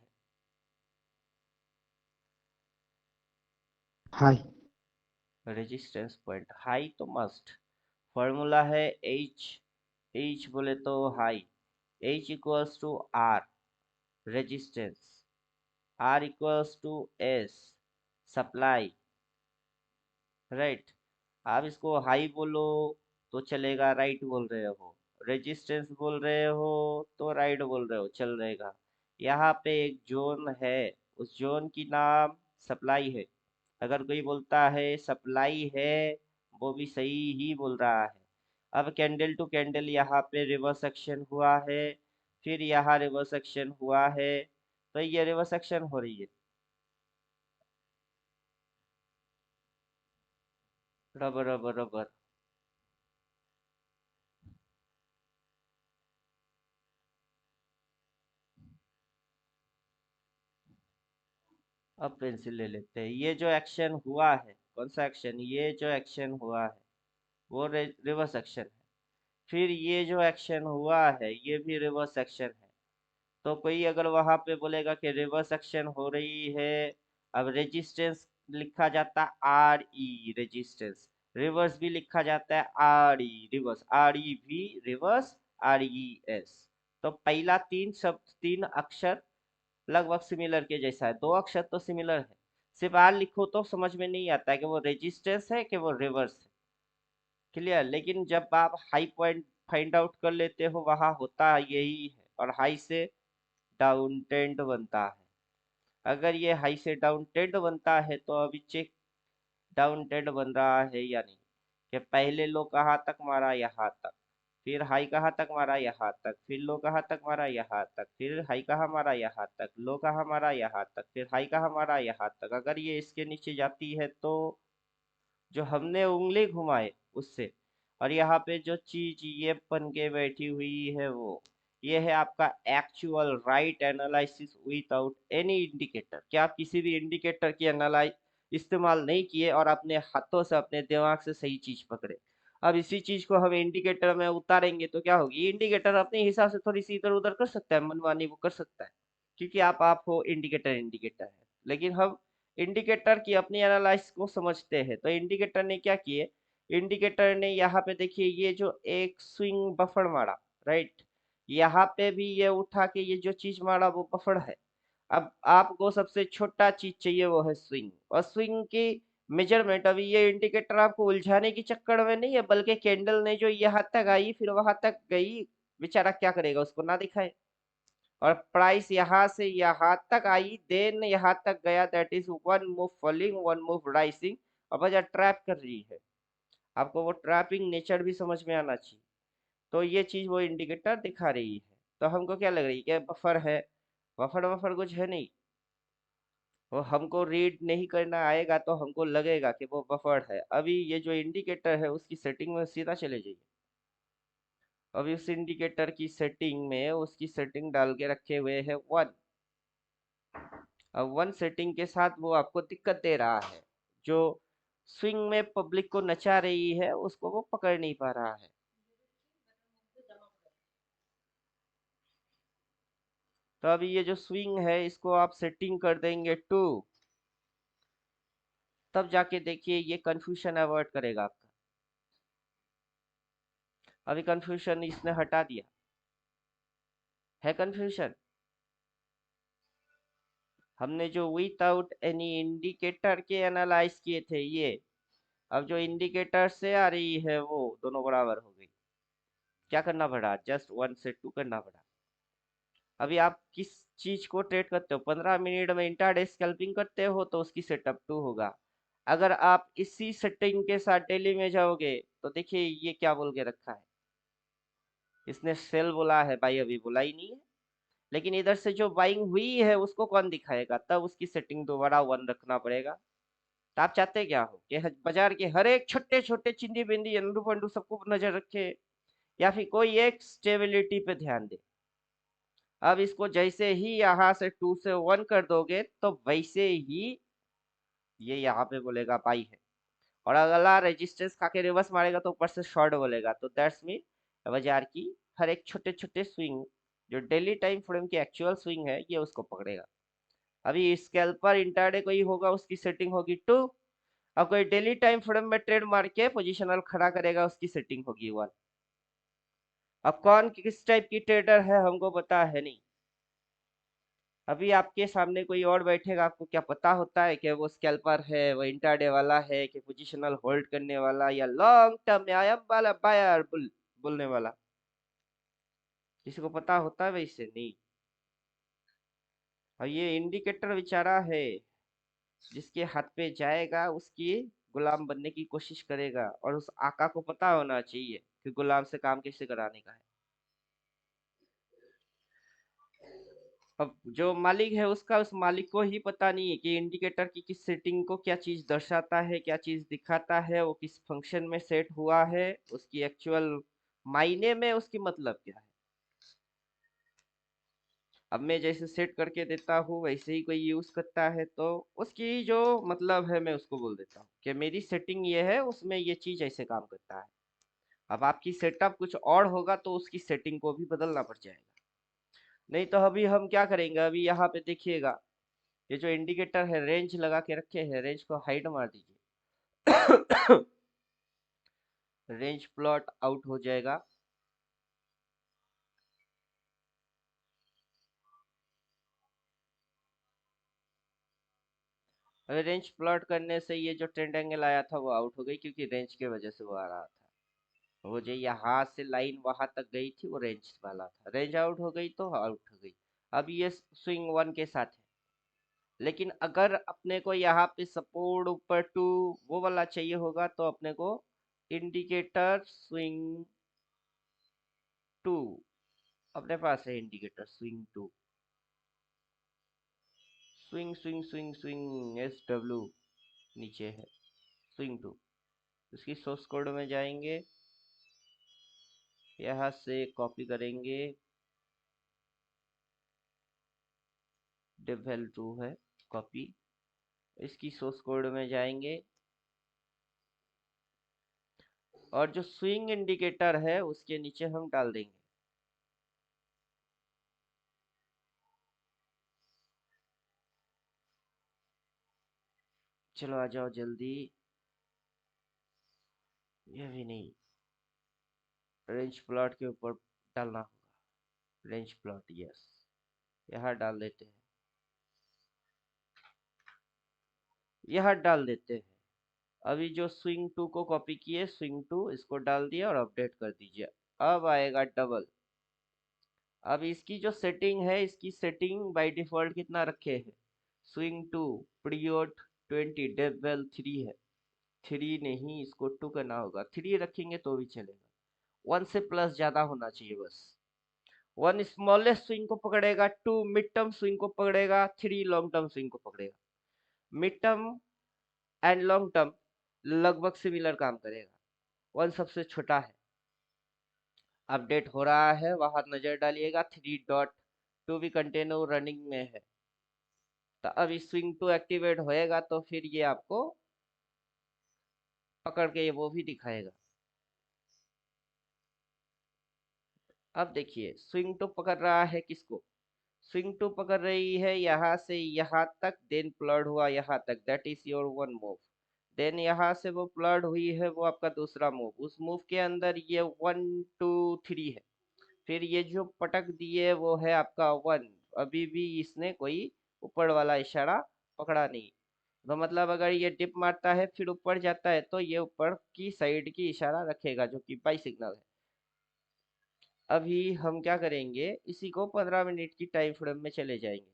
हाई। है, रेजिस्टेंस पॉइंट हाई तो मस्ट। फॉर्मूला है एच, एच बोले तो high, H equals to R resistance, R equals to S supply, right. आप इसको हाई बोलो तो चलेगा, राइट बोल रहे हो, रेजिस्टेंस बोल रहे हो तो राइट बोल रहे हो, चल रहेगा। यहाँ पे एक जोन है, उस जोन की नाम सप्लाई है। अगर कोई बोलता है सप्लाई है, वो भी सही ही बोल रहा है। अब कैंडल टू कैंडल यहाँ पे रिवर्स एक्शन हुआ है, फिर यहाँ रिवर्स एक्शन हुआ है, तो ये रिवर्स एक्शन हो रही है। Rubber rubber rubber. अब पेंसिल ले लेते हैं। ये जो एक्शन हुआ है, कौन सा एक्शन, ये जो एक्शन हुआ है वो रिवर्स एक्शन है। फिर ये जो एक्शन हुआ है ये भी रिवर्स एक्शन है। तो कोई अगर वहां पे बोलेगा कि रिवर्स एक्शन हो रही है, अब रेजिस्टेंस लिखा जाता आर ई रेजिस्टेंस, रिवर्स भी लिखा जाता है R E reverse, R E भी रिवर्स, आर ई एस। तो पहला तीन शब्द, तीन अक्षर लगभग सिमिलर के जैसा है, दो अक्षर तो सिमिलर है। सिर्फ आर लिखो तो समझ में नहीं आता है कि वो रेजिस्टेंस है कि वो रिवर्स है। क्लियर। लेकिन जब आप हाई पॉइंट फाइंड आउट कर लेते हो, वहां होता यही है, और हाई से डाउन ट्रेंड बनता है। अगर ये हाई से डाउन ट्रेंड बनता है तो अभी चेक डाउन ट्रेंड बन रहा है या नहीं, कि पहले लो कहाँ तक मारा, यहाँ तक, फिर हाई कहाँ तक मारा, यहाँ तक, फिर लो कहाँ तक मारा, यहाँ तक, फिर हाई कहाँ मारा, यहाँ तक, लो कहाँ मारा, यहाँ तक, फिर हाई कहाँ मारा, यहाँ तक। अगर ये इसके नीचे जाती है तो जो हमने उंगली घुमाए उससे, और यहाँ पे जो चीज ये बन के बैठी हुई है वो, ये है आपका actual right analysis without any indicator. क्या आप किसी भी इंडिकेटर की एनालाइज इस्तेमाल नहीं किए और अपने हाथों से अपने दिमाग से सही चीज पकड़े। अब इसी चीज को हम इंडिकेटर में उतारेंगे तो क्या होगी, इंडिकेटर अपने हिसाब से थोड़ी सी इधर उधर कर सकता है, मनमानी वो कर सकता है, क्योंकि आप हो, इंडिकेटर इंडिकेटर है। लेकिन हम इंडिकेटर की अपनी एनालाइज को समझते हैं। तो इंडिकेटर ने क्या किए, इंडिकेटर ने यहाँ पे देखिए ये जो एक स्विंग बफर मारा, राइट, यहाँ पे भी ये उठा के ये जो चीज मारा वो बफर है। अब आपको सबसे छोटा चीज चाहिए वो है स्विंग, और स्विंग की मेजरमेंट अभी ये इंडिकेटर आपको उलझाने की चक्कर में नहीं है, बल्कि कैंडल ने जो यहाँ तक आई फिर वहां तक गई, बेचारा क्या करेगा, उसको ना दिखाए। और प्राइस यहाँ से यहाँ तक आई, देन यहाँ तक गया, that is one move falling one move rising, और वजह ट्रैप कर रही है। आपको वो ट्रैपिंग नेचर भी समझ में आना चाहिए। तो ये चीज वो इंडिकेटर दिखा रही है। तो हमको क्या लग रही है कि बफर है, बफर बफर कुछ है नहीं, वो हमको रीड नहीं करना आएगा तो हमको लगेगा कि वो बफर है। अभी ये जो इंडिकेटर है उसकी सेटिंग में सीधा चले जाइए। अभी उस इंडिकेटर की सेटिंग में उसकी सेटिंग डाल के रखे हुए है वन। अब वन सेटिंग के साथ वो आपको दिक्कत दे रहा है, जो स्विंग में पब्लिक को नचा रही है उसको वो पकड़ नहीं पा रहा है। तो अभी ये जो स्विंग है इसको आप सेटिंग कर देंगे टू, तब जाके देखिए ये कंफ्यूजन अवॉइड करेगा आपका। अभी कंफ्यूजन इसने हटा दिया है, कंफ्यूजन हमने जो विदाउट एनी इंडिकेटर के एनालाइज किए थे ये, अब जो इंडिकेटर से आ रही है वो दोनों बराबर हो गई। क्या करना पड़ा, जस्ट वन से टू करना पड़ा। अभी आप किस चीज को ट्रेड करते हो, 15 मिनट में इंट्राडे स्कैल्पिंग करते हो तो उसकी सेटअप टू होगा। अगर आप इसी सेटिंग के साथ डेली में जाओगे तो देखिए ये क्या बोल के रखा है, इसने सेल बोला है, बाई अभी बोला ही नहीं है। लेकिन इधर से जो बाइंग हुई है उसको कौन दिखाएगा, तब उसकी सेटिंग दोबारा वन रखना पड़ेगा। तो आप चाहते क्या हो कि बाजार के हर एक छोटे छोटे चिंदी बिंदी अंडू पंडू सबको नजर रखे, या फिर कोई एक स्टेबिलिटी पे ध्यान दे। अब इसको जैसे ही यहाँ से टू से वन कर दोगे तो वैसे ही ये यहाँ पे बोलेगा बाई है, और अगला रेजिस्टेंस खा के रिवर्स मारेगा तो ऊपर से शॉर्ट बोलेगा। तो दैट्स मीन बाजार की हर एक छोटे छोटे स्विंग, जो डेली टाइम फ्रेम की एक्चुअल स्विंग है, ये उसको पकड़ेगा। अभी स्कैल्पर इंटरडे कोई होगा उसकी सेटिंग होगी टू, अब कोई डेली टाइम फ्रेम में ट्रेड मार के पोजिशनल खड़ा करेगा उसकी सेटिंग होगी वन। अब कौन किस टाइप की ट्रेडर है हमको पता है नहीं। अभी आपके सामने कोई और बैठेगा, आपको क्या पता होता है कि वो स्कैल्पर है, वो इंटरडे वाला है, कि पोजिशनल होल्ड करने वाला, या लॉन्ग टर्म में आई एम वाला बायर बुल बोलने वाला। किसी को पता होता है वैसे नहीं। और ये इंडिकेटर बेचारा है, जिसके हाथ पे जाएगा उसकी गुलाम बनने की कोशिश करेगा, और उस आका को पता होना चाहिए कि गुलाम से काम कैसे कराने का है। अब जो मालिक है उसका, उस मालिक को ही पता नहीं है कि इंडिकेटर की किस सेटिंग को क्या चीज दर्शाता है, क्या चीज दिखाता है, वो किस फंक्शन में सेट हुआ है, उसकी एक्चुअल मायने में उसकी मतलब क्या है। अब मैं जैसे सेट करके देता हूँ वैसे ही कोई यूज करता है तो उसकी जो मतलब है मैं उसको बोल देता हूँ कि मेरी सेटिंग ये है, उसमें ये चीज ऐसे काम करता है। अब आपकी सेटअप कुछ और होगा तो उसकी सेटिंग को भी बदलना पड़ जाएगा। नहीं तो अभी हम क्या करेंगे, अभी यहाँ पे देखिएगा, ये जो इंडिकेटर है रेंज लगा के रखे हैं, रेंज को हाइड मार दीजिए। रेंज प्लॉट आउट हो जाएगा। अगर रेंज प्लॉट करने से ये जो ट्रेंड एंगल आया था वो आउट हो गई, क्योंकि रेंज की वजह से वो आ रहा था। वो जो यहाँ से लाइन वहां तक गई थी वो रेंज वाला था, रेंज आउट हो गई तो आउट हो गई। अब ये स्विंग वन के साथ है। लेकिन अगर अपने को यहाँ पे सपोर्ट ऊपर टू वो वाला चाहिए होगा तो अपने को इंडिकेटर स्विंग टू, अपने पास है indicator swing two. Swing swing swing swing SW नीचे है, स्विंग टू। इसकी सोर्स कोड में जाएंगे, यहाँ से कॉपी करेंगे, devel 2 है, कॉपी। इसकी सोर्स कोड में जाएंगे, और जो स्विंग इंडिकेटर है उसके नीचे हम डाल देंगे। चलो आ जाओ जल्दी। ये भी नहीं, रेंज प्लॉट के ऊपर डालना होगा। रेंज प्लॉट, यस, यहाँ डाल देते हैं, यहाँ डाल देते हैं। अभी जो स्विंग टू को कॉपी किए, स्विंग टू इसको डाल दिया और अपडेट कर दीजिए। अब आएगा डबल। अब इसकी जो सेटिंग है, इसकी सेटिंग बाय डिफॉल्ट कितना रखे हैं, स्विंग टू, पीरियड 20, डेप वेल 3 है। 3 नहीं, इसको 2 करना होगा, 3 रखेंगे तो भी चलेगा, 1 से प्लस ज्यादा होना चाहिए बस। 1 स्मॉलेस्ट स्विंग को पकड़ेगा, 2 मिड टर्म स्विंग को पकड़ेगा, 3 लॉन्ग टर्म स्विंग को पकड़ेगा। Mid term and long term लगभग सिमिलर काम करेगा, 1 सबसे छोटा है। अपडेट हो रहा है, वहां नजर डालिएगा, 3 डॉट, 2 भी कंटिन्यू रनिंग में है। तो अब स्विंग टू एक्टिवेट होएगा तो फिर ये आपको पकड़ के ये वो भी दिखाएगा। अब देखिए स्विंग टू पकड़ रहा है किसको, स्विंग टू पकड़ रही है यहाँ से यहाँ तक, देन प्लॉट हुआ यहाँ तक, that is your one move. Then यहाँ से वो प्लॉट हुई है, वो आपका दूसरा मूव, उस मूव के अंदर ये 1 2 3 है। फिर ये जो पटक दिए वो है आपका 1। अभी भी इसने कोई ऊपर वाला इशारा पकड़ा नहीं। तो मतलब अगर ये डिप मारता है फिर ऊपर जाता है तो ये ऊपर की साइड की इशारा रखेगा, जो कि बाई सिग्नल है। अभी हम क्या करेंगे, इसी को 15 मिनट की टाइम फ्रेम में चले जाएंगे।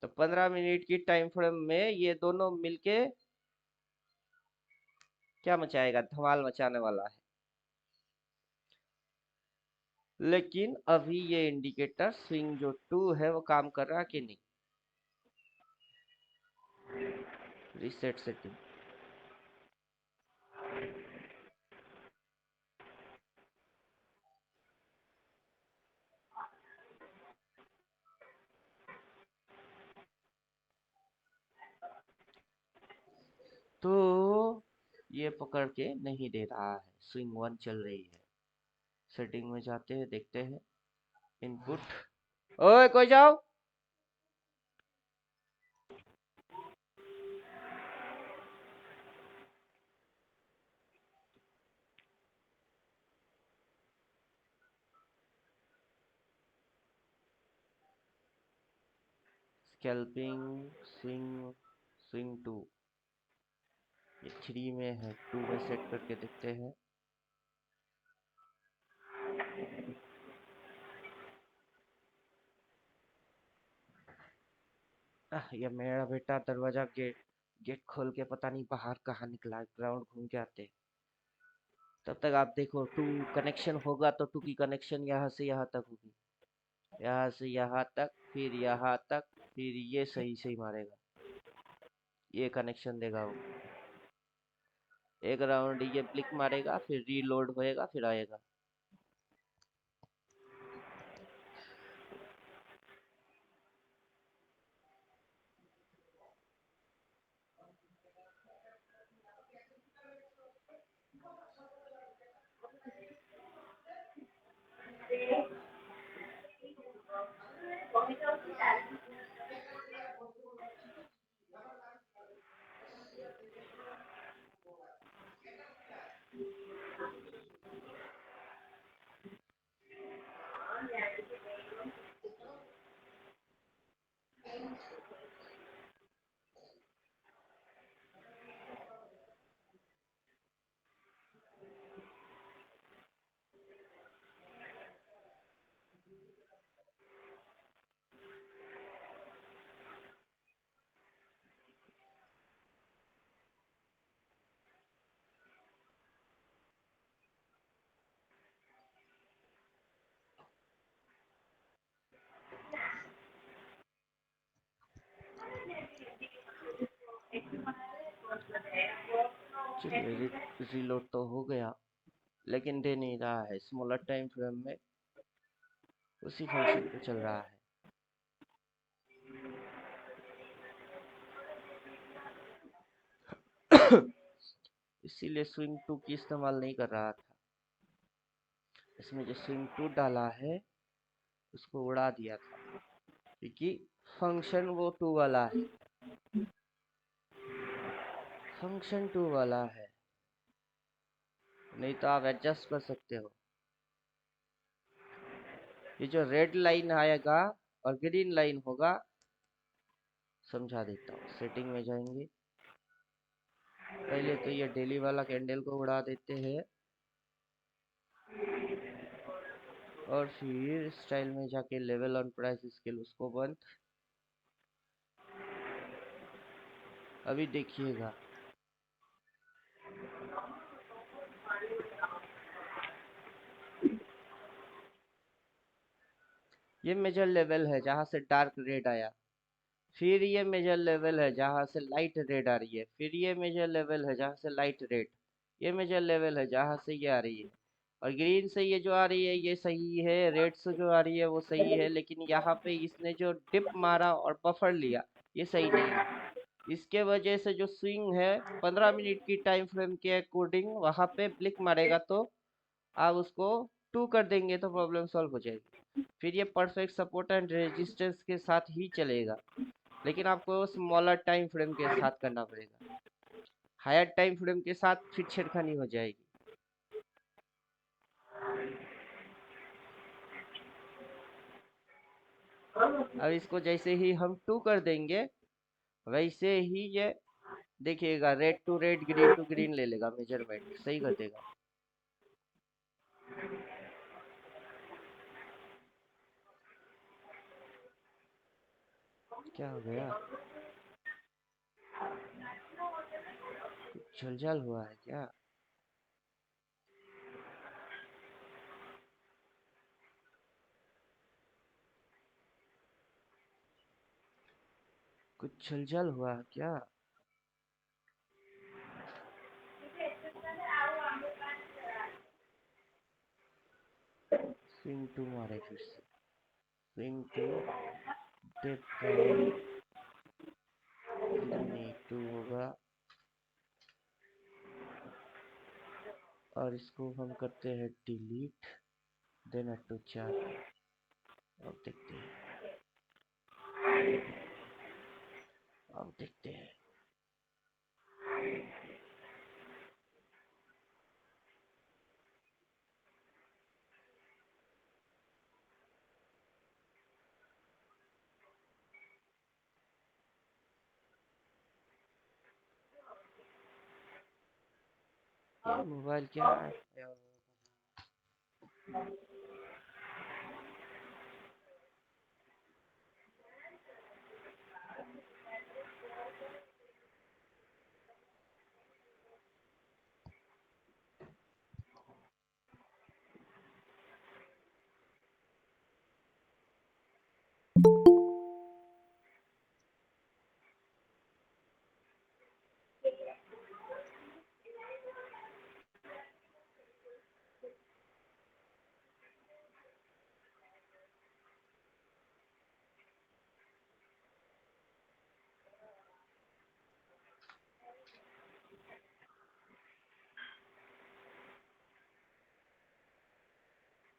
तो 15 मिनट की टाइम फ्रेम में ये दोनों मिलके क्या मचाएगा, धमाल मचाने वाला है। लेकिन अभी ये इंडिकेटर स्विंग जो टू है वो काम कर रहा कि नहीं। Reset setting. तो ये पकड़ के नहीं दे रहा है, स्विंग वन चल रही है। सेटिंग में जाते हैं, देखते हैं, इनपुट, ओए कोई जाओ। स्कैल्पिंग, स्विंग, स्विंग टू, ये 3 में है, 2 में सेट करके देखते हैं। ये मेरा बेटा दरवाजा गेट गेट खोल के पता नहीं बाहर कहाँ निकला, ग्राउंड घूम के आते। तब तक आप देखो, टू कनेक्शन होगा तो टू की कनेक्शन यहाँ से यहाँ तक होगी, यहाँ से यहाँ तक, फिर यहाँ तक, फिर ये सही सही मारेगा, ये कनेक्शन देगा वो। एक राउंड ये ब्लिक मारेगा, फिर रीलोड होएगा, फिर आएगा। चलिए, रीलोड तो हो गया, लेकिन दे नहीं रहा है स्मॉलर टाइम फ्रेम में, उसी फंक्शन पे चल रहा है। इसीलिए स्विंग टू की इस्तेमाल नहीं कर रहा था। इसमें जो स्विंग टू डाला है उसको उड़ा दिया था, क्योंकि फंक्शन वो टू वाला है, फंक्शन टू वाला है। नहीं तो आप एडजस्ट कर सकते हो। ये जो रेड लाइन आएगा और ग्रीन लाइन होगा, समझा देता हूँ। सेटिंग में जाएंगे, पहले तो ये डेली वाला कैंडल को उड़ा देते हैं, और फिर स्टाइल में जाके लेवल ऑन प्राइस स्केल उसको बंद। अभी देखिएगा, ये मेजर लेवल है जहां से डार्क रेड आया, फिर ये मेजर लेवल है जहां से लाइट रेड आ रही है, फिर ये मेजर लेवल है जहां से लाइट रेड, ये मेजर लेवल है जहां से ये आ रही है। और ग्रीन से ये जो आ रही है ये सही है, रेड से जो आ रही है वो सही है, लेकिन यहाँ पे इसने जो डिप मारा और बफर लिया, ये सही नहीं है। इसके वजह से जो स्विंग है 15 मिनट की टाइम फ्रेम के अकॉर्डिंग वहां पे ब्लिक मारेगा, तो आप उसको टू कर देंगे तो प्रॉब्लम सॉल्व हो जाएगी। फिर ये परफेक्ट सपोर्ट एंड रेजिस्टेंस के साथ ही चलेगा, लेकिन आपको स्मॉलर टाइम फ्रेम के साथ करना पड़ेगा। हायर टाइम फ्रेम के साथ फिर छेड़खानी हो जाएगी। अब इसको जैसे ही हम टू कर देंगे, वैसे ही ये देखिएगा red to red, green to green ले लेगा, मेजरमेंट सही कर देगा। क्या हो गया? कुछ झलझल हुआ है क्या? कुछ झलझल हुआ है क्या? स्विंग टू मारे फिर से, स्विंग टू, डिप डाउन, फिर नी टू होगा, और इसको हम करते हैं डिलीट, देन टू चार। अब देखते हैं, अब देखते हैं। ये मोबाइल क्या है?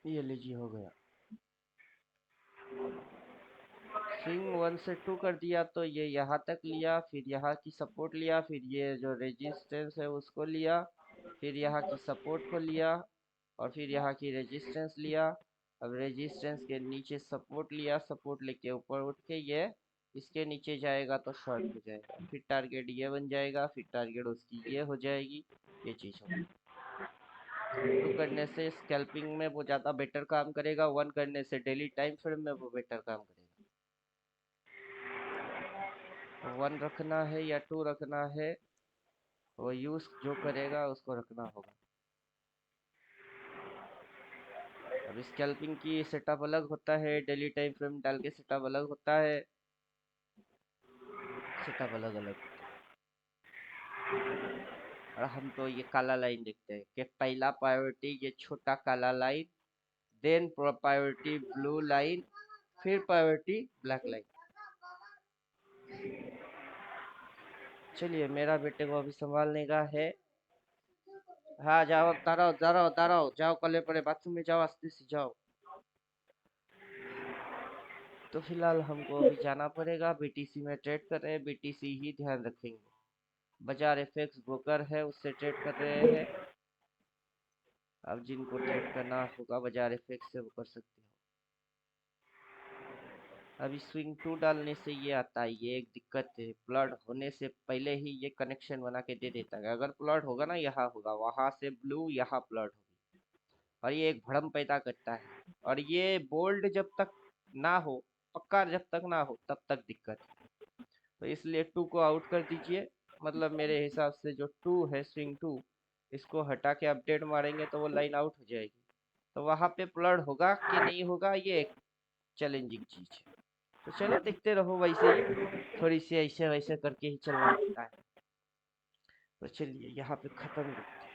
ये लीजिए हो गया। स्विंग 1 से 2 कर दिया तो ये यहाँ तक लिया, फिर यहाँ की सपोर्ट लिया, फिर ये जो रेजिस्टेंस है उसको लिया, फिर यहाँ की सपोर्ट को लिया, और फिर यहाँ की रेजिस्टेंस लिया। अब रेजिस्टेंस के नीचे सपोर्ट लिया, सपोर्ट लेके ऊपर उठ के ये इसके नीचे जाएगा तो शॉर्ट हो जाएगा, फिर टारगेट ये बन जाएगा, फिर टारगेट उसकी ये हो जाएगी। ये चीज होगी। 2 करने से स्कैल्पिंग में वो ज़्यादा बेटर काम करेगा, 1 करने से डेली टाइम फ्रेम में वो बेटर काम करेगा। 1 रखना है या 2 रखना है, वो यूज जो करेगा उसको रखना होगा। अब स्कैल्पिंग की सेटअप अलग होता है, डेली टाइम फ्रेम डाल के सेटअप अलग होता है, सेटअप अलग अलग होता है। और हम तो ये काला लाइन देखते हैं कि पहला प्रायोरिटी ये छोटा काला line, then priority blue line, फिर प्रायोरिटी ब्लैक लाइन। चलिए मेरा बेटे को अभी संभालने का है। हाँ जाओ, दाঁড়াও दाঁড়াও दाঁড়াও, जाओ कले पड़े बाथरूम में जाओ, आस्ते से जाओ। तो फिलहाल हमको अभी जाना पड़ेगा, बीटीसी में ट्रेड कर रहे हैं, बीटीसी ही ध्यान रखेंगे। बाजार एफएक्स ब्रोकर है, उससे ट्रेड कर रहे हैं। अब जिनको ट्रेड करना होगा बाजार एफएक्स से वो कर सकते हो। अभी स्विंग 2 डालने से ये आता है, ये एक दिक्कत है, प्लॉट होने से पहले ही ये कनेक्शन बना के दे देता है। अगर प्लॉट होगा ना, यहाँ होगा, वहां से ब्लू, यहाँ प्लॉट होगी, और ये एक भ्रम पैदा करता है। और ये बोल्ड जब तक ना हो, पक्का जब तक ना हो, तब तक दिक्कत है। तो इसलिए 2 को आउट कर दीजिए। मतलब मेरे हिसाब से जो 2 है, स्विंग 2, इसको हटा के अपडेट मारेंगे तो वो लाइन आउट हो जाएगी। तो वहां पे प्लॉट होगा कि नहीं होगा, ये एक चैलेंजिंग चीज है। तो चलो देखते रहो, वैसे ही थोड़ी सी ऐसे वैसे करके ही चलना होता है। तो चलिए यहाँ पे खत्म करते हैं।